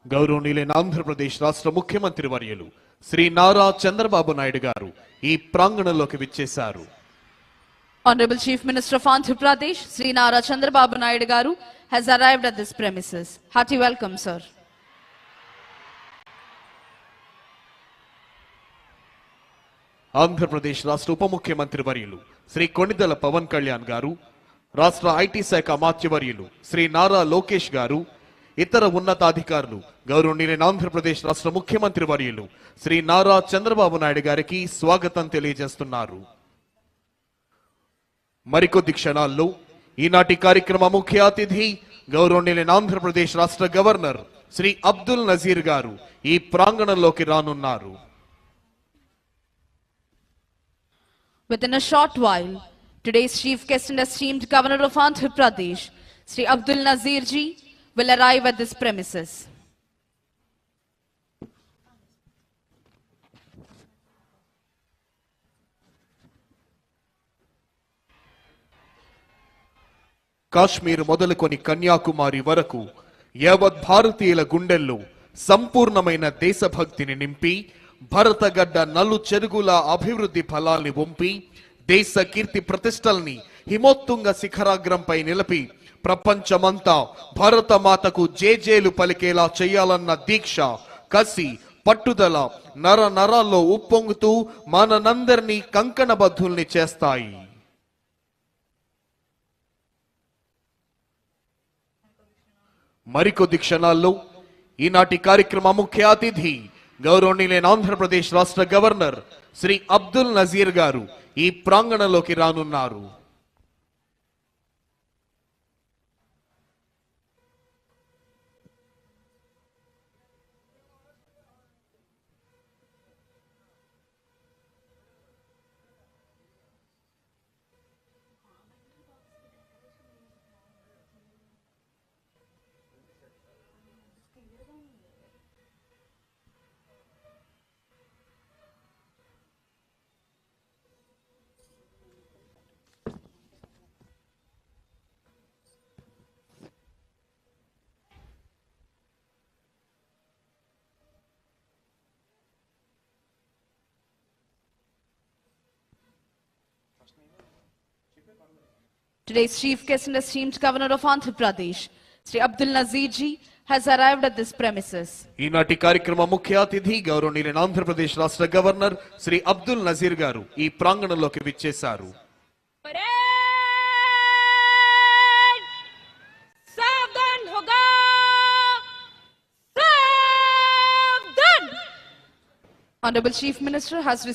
గౌరవనీయులైన ఆంధ్రప్రదేశ్ రాష్ట్ర ముఖ్యమంత్రి వర్యులు శ్రీ నారా చంద్రబాబు నాయుడు గారు ఈ ప్రాంగణంలోకి విచ్చేశారు. Honorable Chief Minister of Andhra Pradesh, Sri Nara Chandrababu Naidu Garu, has arrived at this premises. Hearty welcome, sir. Andhra Pradesh రాష్ట్ర ఉప ముఖ్యమంత్రి వర్యులు శ్రీ కొణిదెల పవన్ కళ్యాణ్ గారు, రాష్ట్ర ఐటీ శాఖ అమాత్యవర్యులు శ్రీ నారా లోకేష్ గారు, ఇతర ఉన్నతాధికారులు గౌరవనీయులైన ఆంధ్రప్రదేశ్ రాష్ట్ర ముఖ్యమంత్రి వర్యులు శ్రీ నారా చంద్రబాబు నాయుడు గారికి స్వాగతం తెలియజేస్తున్నారు. మరికొద్ది క్షణాల్లో ఈనాటి కార్యక్రమ ముఖ్య అతిథి గౌరవనీయులైన ఆంధ్రప్రదేశ్ రాష్ట్ర గవర్నర్ శ్రీ అబ్దుల్ నజీర్ గారు ఈ ప్రాంగణంలోకి రానున్నారు. Within a short while, today's chief guest and esteemed governor of Andhra Pradesh, Sri Abdul Nazir ji, will arrive at this premises. Kashmir మొదలుకొని కన్యాకుమారి వరకు యావత్ భారతీయుల గుండెల్లో సంపూర్ణమైన దేశభక్తిని నింపి భరతగడ్డ నలు చెరుగుల అభివృద్ధి ఫలాల్ని వంపి దేశ కీర్తి ప్రతిష్టల్ని హిమోత్తుంగ శిఖరాగ్రంపై నిలిపి ప్రపంచమంతా భారతమాతకు జేజేలు పలికేలా చేయాలన్న దీక్ష, కసి, పట్టుదల నర నరాల్లో ఉప్పొంగుతూ మనందరినీ కంకణబద్ధుల్ని చేస్తాయి. మరికొద్ది క్షణాల్లో ఈనాటి కార్యక్రమ ముఖ్య అతిథి గౌరవనీయులైన ఆంధ్రప్రదేశ్ రాష్ట్ర గవర్నర్ శ్రీ అబ్దుల్ నజీర్ గారు ఈ ప్రాంగణంలోకి రానున్నారు. Today's chief guest and esteemed governor of Andhra Pradesh, Sri Abdul Nazir ji, has arrived at this premises. ఈనాటి కార్యక్రమ ముఖ్య అతిథి గౌరవనీయులైన ఆంధ్రప్రదేశ్ రాష్ట్ర గవర్నర్ శ్రీ అబ్దుల్ నజీర్ గారు ఈ ప్రాంగణంలోకి విచ్చేశారు. Honorable Chief Minister has